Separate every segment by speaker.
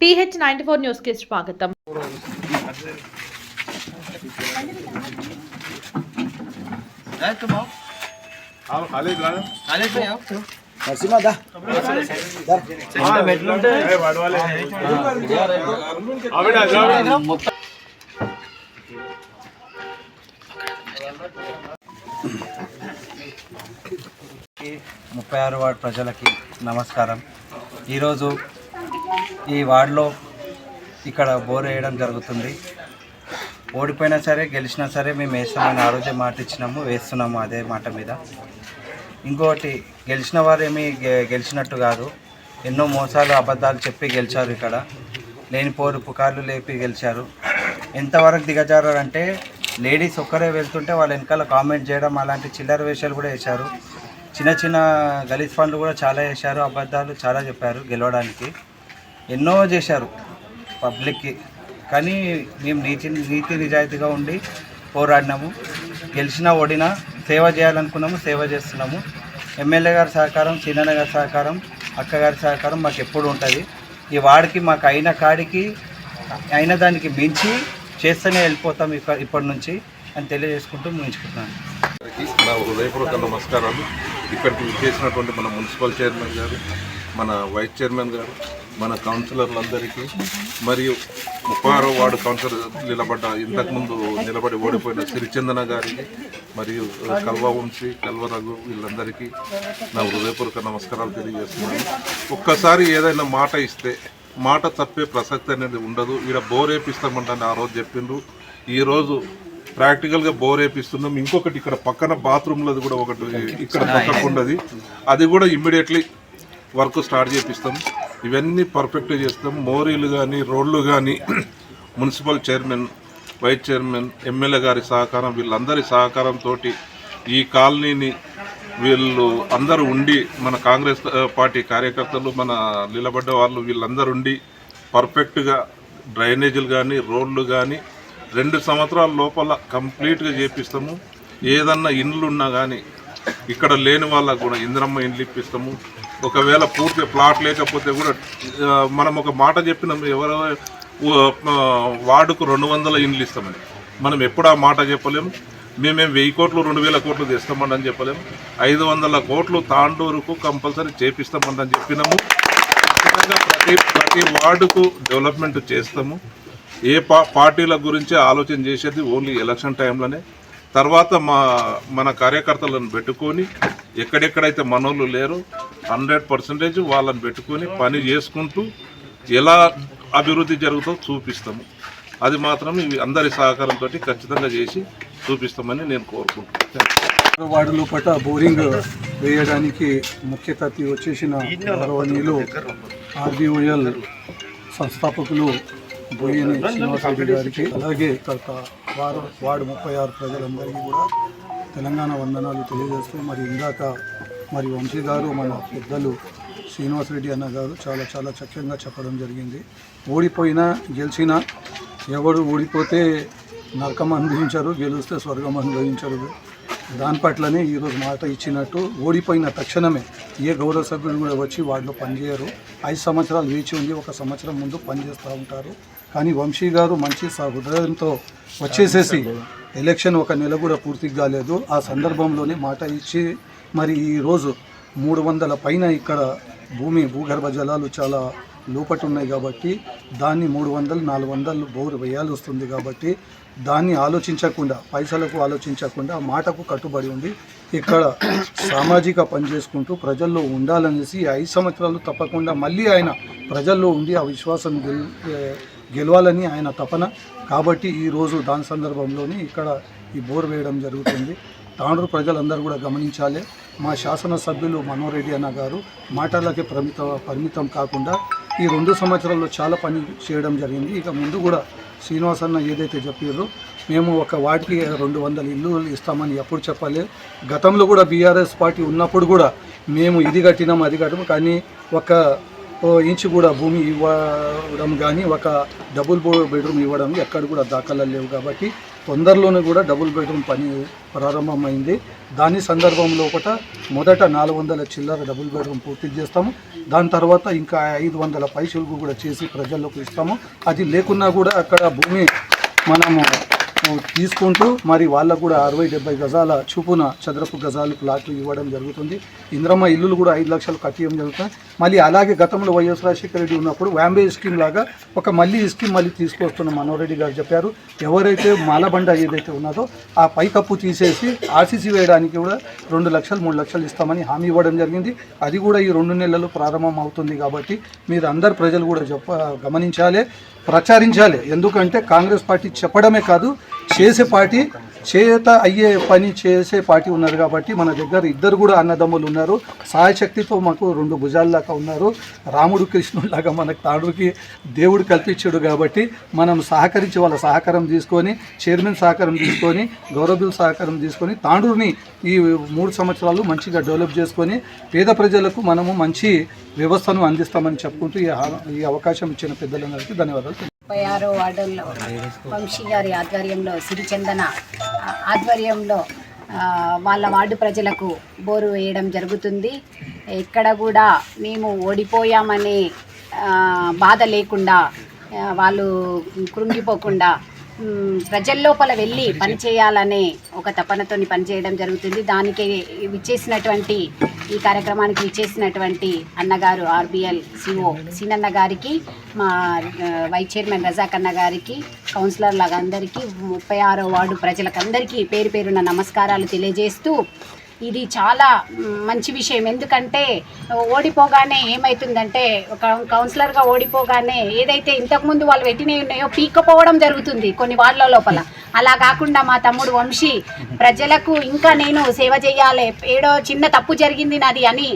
Speaker 1: PH94 news కి స్వాగతం.
Speaker 2: ముప్పై ఆరు వార్డు ప్రజలకి నమస్కారం. ఈరోజు ఈ వార్డులో ఇక్కడ బోర్ వేయడం జరుగుతుంది. ఓడిపోయినా సరే గెలిచినా సరే మేము వేస్తామని ఆ రోజే మాట ఇచ్చినాము, వేస్తున్నాము అదే మాట మీద. ఇంకోటి, గెలిచిన వారు ఏమీ గెలిచినట్టు కాదు, ఎన్నో మోసాలు అబద్ధాలు చెప్పి గెలిచారు. ఇక్కడ లేనిపోరు పుకార్లు లేపి గెలిచారు. ఎంతవరకు దిగజారంటే లేడీస్ ఒక్కరే వెళ్తుంటే వాళ్ళ వెనకాల కామెంట్ చేయడం, అలాంటి చిల్లర వేషాలు కూడా వేశారు. చిన్న చిన్న గలీజ్ పనులు కూడా చాలా చేశారు, అబద్ధాలు చాలా చెప్పారు. గెలవడానికి ఎన్నో చేశారు పబ్లిక్కి. కానీ మేము నీతి నిజాయితీగా ఉండి పోరాడినాము. గెలిచినా ఓడినా సేవ చేయాలనుకున్నాము, సేవ చేస్తున్నాము. ఎమ్మెల్యే గారి సహకారం, సీనన్న గారి సహకారం, అక్కగారి సహకారం మాకు ఎప్పుడు ఉంటుంది. ఈ వాడికి మాకు అయిన కాడికి అయిన దానికి మించి చేస్తూనే వెళ్ళిపోతాం ఇప్పటి నుంచి అని తెలియజేసుకుంటూ ముగించుకుంటున్నాను.
Speaker 3: నా హృదయపూర్వక నమస్కారాలు. ఇక్కడికి చేసినటువంటి మన మున్సిపల్ చైర్మన్ గారు, మన వైస్ చైర్మన్ గారు, మన కౌన్సిలర్లందరికీ, మరియు 36వ వార్డు కౌన్సిలర్ ఇంతకుముందు నిలబడి ఓడిపోయిన సిరిచందన గారికి, మరియు కల్వవంశీ, కల్వరఘు, వీళ్ళందరికీ నా హృదయపూర్వక నమస్కారాలు తెలియజేస్తున్నాను. ఒక్కసారి ఏదైనా మాట ఇస్తే మాట తప్పే ప్రసక్తి అనేది ఉండదు. ఇక్కడ బోర్ వేపిస్తామంటే ఆ రోజు చెప్పిండ్రు. ఈరోజు ప్రాక్టికల్గా బోర్ వేపిస్తున్నాం. ఇంకొకటి ఇక్కడ పక్కన బాత్రూమ్లది కూడా ఒకటి ఇక్కడ పక్కకు ఉన్నది, అది కూడా ఇమ్మీడియట్లీ వర్క్ స్టార్ట్ చేపిస్తాం. ఇవన్నీ పర్ఫెక్ట్గా చేస్తాం. మోరీలు కానీ, రోడ్లు కానీ, municipal chairman, vice chairman, MLA గారి సహకారం, వీళ్ళందరి సహకారంతో ఈ కాలనీని వీళ్ళు అందరూ ఉండి, మన కాంగ్రెస్ పార్టీ కార్యకర్తలు, మన నిలబడ్డ వాళ్ళు వీళ్ళందరూ ఉండి పర్ఫెక్ట్గా డ్రైనేజీలు కానీ, రోడ్లు కానీ 2 సంవత్సరాల లోపల కంప్లీట్గా చేపిస్తాము. ఏదన్నా ఇండ్లు ఉన్నా కానీ ఇక్కడ లేని వాళ్ళకు కూడా ఇందిరమ్మ ఇండ్లు ఇప్పిస్తాము. ఒకవేళ పూర్తి ప్లాట్ లేకపోతే కూడా మనం ఒక మాట చెప్పినాం, ఎవరో వార్డుకు 200 ఇండ్లు ఇస్తామని. మనం ఎప్పుడు ఆ మాట చెప్పలేము. మేమేం 1000 కోట్లు 2000 కోట్లు తెస్తామని అని చెప్పలేము. 500 కోట్లు తాండూరుకు కంపల్సరీ చేపిస్తామని చెప్పినాము. ఖచ్చితంగా ప్రతి వార్డుకు డెవలప్మెంట్ చేస్తాము. ఏ పార్టీల గురించి ఆలోచన చేసేది ఓన్లీ ఎలక్షన్ టైంలోనే. తర్వాత మన కార్యకర్తలను పెట్టుకొని ఎక్కడెక్కడైతే మనోళ్ళు లేరో 100% వాళ్ళని పెట్టుకొని పని చేసుకుంటూ ఎలా అభివృద్ధి జరుగుతుందో చూపిస్తాము. అది మాత్రం ఇవి అందరి సహకారంతో ఖచ్చితంగా చేసి చూపిస్తామని నేను కోరుకుంటున్నాను.
Speaker 4: వార్డు లోపల బోరింగ్ వేయడానికి ముఖ్య అతిథి వచ్చేసిన గౌరవనీయులు RBOL సంస్థాపకులు బోయిని శ్రీనివాసరెడ్డి గారికి, అలాగే వార్డు 36 ప్రజలందరికీ కూడా తెలంగాణ వందనాలు తెలియజేస్తూ, మరి వంశీ గారు, మన పెద్దలు శ్రీనివాసరెడ్డి అన్న గారు చాలా చాలా చక్కగా చెప్పడం జరిగింది. ఓడిపోయినా గెలిచినా ఎవడు ఓడిపోతే నరకం అనుభవించరు, గెలిస్తే స్వర్గం అనుభవించరు. దాని పట్లనే ఈరోజు మాట ఇచ్చినట్టు ఓడిపోయిన తక్షణమే ఏ గౌరవ సభ్యులు కూడా వచ్చి వాటిలో పనిచేయరు. 5 సంవత్సరాలు వేచి ఉంది, 1 సంవత్సరం ముందు పనిచేస్తూ ఉంటారు. కానీ వంశీ గారు మంచి హృదయంతో వచ్చేసేసి ఎలక్షన్ 1 నెల కూడా పూర్తిగా కాలేదు, ఆ సందర్భంలోనే మాట ఇచ్చి మరి ఈరోజు 300 పైన ఇక్కడ భూగర్భ జలాలు చాలా లోపట ఉన్నాయి కాబట్టి దాన్ని 300-400 బోరు వేయాల్సి వస్తుంది. కాబట్టి దాన్ని ఆలోచించకుండా, పైసలకు ఆలోచించకుండా మాటకు కట్టుబడి ఉండి ఇక్కడ సామాజిక పని చేసుకుంటూ ప్రజల్లో ఉండాలనేసి 5 సంవత్సరాలు తప్పకుండా మళ్ళీ ఆయన ప్రజల్లో ఉండి ఆ విశ్వాసం గెలవాలని ఆయన తపన. కాబట్టి ఈరోజు దాని సందర్భంలోనే ఇక్కడ ఈ బోర్ వేయడం జరుగుతుంది. తాండూరు ప్రజలందరూ కూడా గమనించాలి. మా శాసనసభ్యులు మనోరెడ్డి అన్న గారు మాటలకే పరిమితం కాకుండా ఈ 2 సంవత్సరాల్లో చాలా పని చేయడం జరిగింది. ఇక ముందు కూడా శ్రీనివాస్ అన్న ఏదైతే చెప్పారో మేము ఒక వాటికి 200 ఇల్లు ఇస్తామని ఎప్పుడు చెప్పలే. గతంలో కూడా బీఆర్ఎస్ పార్టీ ఉన్నప్పుడు కూడా మేము ఇది కట్టినాం అది కట్టాము, కానీ 1 ఇంచు కూడా భూమి ఇవ్వడం కానీ 1 డబుల్ బెడ్రూమ్ ఇవ్వడం ఎక్కడ కూడా దాఖలాలు లేవు. కాబట్టి తొందరలోనే కూడా డబుల్ బెడ్రూమ్ పని ప్రారంభమైంది. దాని సందర్భంలో మొదట 400 చిల్లర డబుల్ బెడ్రూమ్ పూర్తి చేస్తాము. దాని తర్వాత ఇంకా 500 పైసలు కూడా చేసి ప్రజల్లోకి ఇస్తాము. అది లేకున్నా కూడా అక్కడ భూమి మనము తీసుకుంటూ మరి వాళ్ళకు కూడా 60-70 గజాల చూపున చదరపు గజాలు ప్లాట్లు ఇవ్వడం జరుగుతుంది. ఇంద్రమ్మ ఇల్లులు కూడా 5 లక్షలు కట్టియడం జరుగుతుంది. మళ్ళీ అలాగే గతంలో వైఎస్ రాజశేఖర రెడ్డి ఉన్నప్పుడు వ్యాంబే స్కీమ్ లాగా మళ్ళీ ఈ స్కీమ్ తీసుకొస్తున్న మనోహర్ రెడ్డి గారు చెప్పారు. ఎవరైతే మాలబండ ఏదైతే ఉన్నదో ఆ పైకప్పు తీసేసి ఆర్సీసీ వేయడానికి కూడా 2 లక్షలు 3 లక్షలు ఇస్తామని హామీ ఇవ్వడం జరిగింది. అది కూడా ఈ 2 నెలలు ప్రారంభం అవుతుంది. కాబట్టి మీరు అందరు ప్రజలు కూడా గమనించాలి, ప్రచారించాలి. ఎందుకంటే కాంగ్రెస్ పార్టీ చెప్పడమే కాదు, చేసే పార్టీ, చేత అయ్యే పని చేసే పార్టీ ఉన్నారు. కాబట్టి మన దగ్గర ఇద్దరు కూడా అన్నదమ్ములు ఉన్నారు. సాయశక్తితో మాకు 2 భుజాల్లాగా ఉన్నారు. రాముడు కృష్ణులాగా మనకు తాండ్రుకి దేవుడు కల్పించాడు. కాబట్టి మనం సహకరించి వాళ్ళ సహకారం తీసుకొని, చైర్మన్ సహకారం తీసుకొని, గౌరవబిల్ సహకారం తీసుకొని తాండ్రుని ఈ 3 సంవత్సరాలు మంచిగా డెవలప్ చేసుకొని పేద ప్రజలకు మనము మంచి వ్యవస్థను అందిస్తామని చెప్పుకుంటూ ఈ అవకాశం ఇచ్చిన పెద్దలందరికీ ధన్యవాదాలు.
Speaker 5: 36వ వార్డులో వంశీ గారి ఆధ్వర్యంలో, సిరిచందన ఆధ్వర్యంలో వాళ్ళ వార్డు ప్రజలకు బోరు వేయడం జరుగుతుంది. ఎక్కడ కూడా మేము ఓడిపోయామనే బాధ లేకుండా, వాళ్ళు కృంగిపోకుండా ప్రజల్లోపల వెళ్ళి పనిచేయాలనే ఒక తపనతోని పనిచేయడం జరుగుతుంది. దానికి విచ్చేసినటువంటి, ఈ కార్యక్రమానికి విచ్చేసినటువంటి అన్నగారు ఆర్బీఎల్ సిఓ సీనన్న గారికి, మా వైస్ చైర్మన్ రజాక్ అన్న గారికి, కౌన్సిలర్ల అందరికీ, 36వ వార్డు ప్రజలకందరికీ పేరు పేరున నమస్కారాలు తెలియజేస్తూ, ఇది చాలా మంచి విషయం. ఎందుకంటే ఓడిపోగానే ఏమవుతుందంటే, ఒక కౌన్సిలర్గా ఓడిపోగానే ఏదైతే ఇంతకుముందు వాళ్ళు పెట్టినవి ఉన్నాయో పీక్కపోవడం జరుగుతుంది కొన్ని వార్డుల లోపల. అలా కాకుండా మా తమ్ముడు వంశీ ప్రజలకు ఇంకా నేను సేవ చేయాలి, ఏడో చిన్న తప్పు జరిగింది నాది అని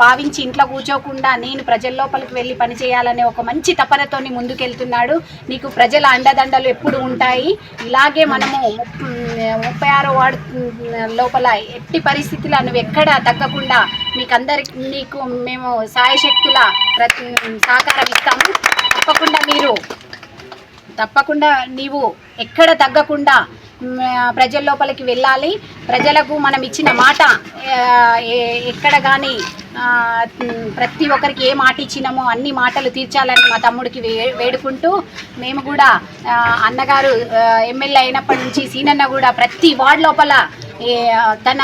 Speaker 5: భావించి ఇంట్లో కూర్చోకుండా నేను ప్రజల లోపలికి వెళ్ళి పనిచేయాలనే ఒక మంచి తపనతోని ముందుకెళ్తున్నాడు. నీకు ప్రజల అండదండలు ఎప్పుడు ఉంటాయి. ఇలాగే మనము 36వ వార్డు లోపల ఎట్టి పరిస్థితుల్లో నువ్వు ఎక్కడ తగ్గకుండా నీకు మేము సాయశక్తుల సహకారం ఇస్తాము. తప్పకుండా నీవు ఎక్కడ తగ్గకుండా ప్రజల లోపలికి వెళ్ళాలి. ప్రజలకు మనం ఇచ్చిన మాట ఎక్కడ కానీ ప్రతి ఒక్కరికి ఏ మాట ఇచ్చినామో అన్ని మాటలు తీర్చాలని మా తమ్ముడికి వేడుకుంటూ, మేము కూడా అన్నగారు ఎమ్మెల్యే అయినప్పటి నుంచి సీనన్న కూడా ప్రతి వార్డు లోపల తన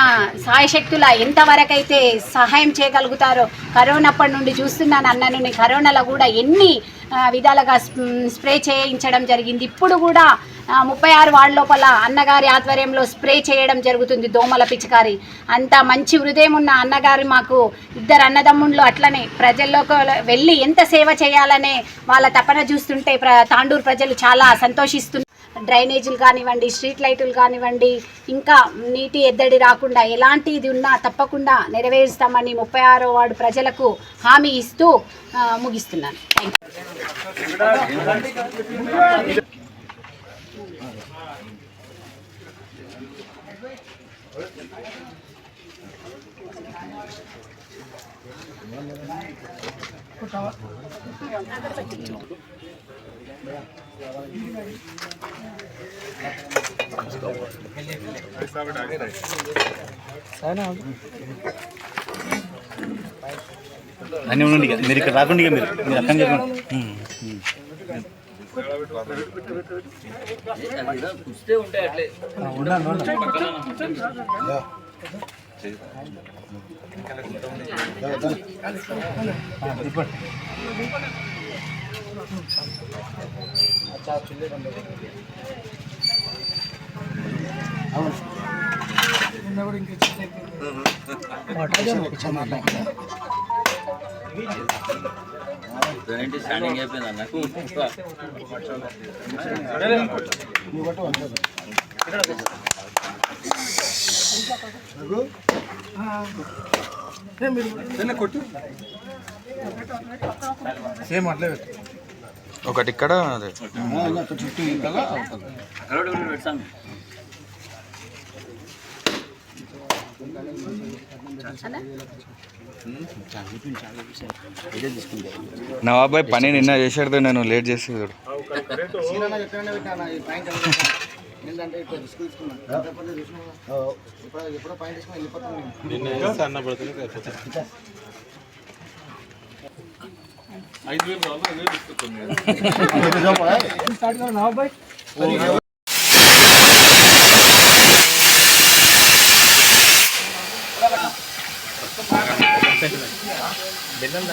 Speaker 5: సాయశక్తుల ఎంతవరకైతే సహాయం చేయగలుగుతారో, కరోనాప్పటి నుండి చూస్తున్నాను అన్నను. కరోనాలో కూడా ఎన్ని విధాలుగా స్ప్రే చేయించడం జరిగింది. ఇప్పుడు కూడా 36 వార్డు లోపల అన్నగారి ఆధ్వర్యంలో స్ప్రే చేయడం జరుగుతుంది, దోమల పిచికారి. అంత మంచి హృదయం ఉన్న అన్నగారు మాకు 2 అన్నదమ్ముళ్ళు అట్లనే ప్రజల్లోకి వెళ్ళి ఎంత సేవ చేయాలనే వాళ్ళ తపన చూస్తుంటే తాండూరు ప్రజలు చాలా సంతోషిస్తున్నారు. డ్రైనేజీలు కానివ్వండి, స్ట్రీట్ లైట్లు కానివ్వండి, ఇంకా నీటి ఎద్దడి రాకుండా ఎలాంటి ఇది ఉన్నా తప్పకుండా నెరవేరుస్తామని 36వ వార్డు ప్రజలకు హామీ ఇస్తూ ముగిస్తున్నాను.
Speaker 6: అన్నీ ఉండండి. మీరు ఇక్కడ రాకుండా మీరు అర్థం చెప్పండి. స్టాండింగ్ అయిపోయింది నాకు.
Speaker 7: ఒకటి ఇక్కడ నవాబాయ్ పని నిన్న చేసాడు, నేను లేట్ చేసి బిల్లం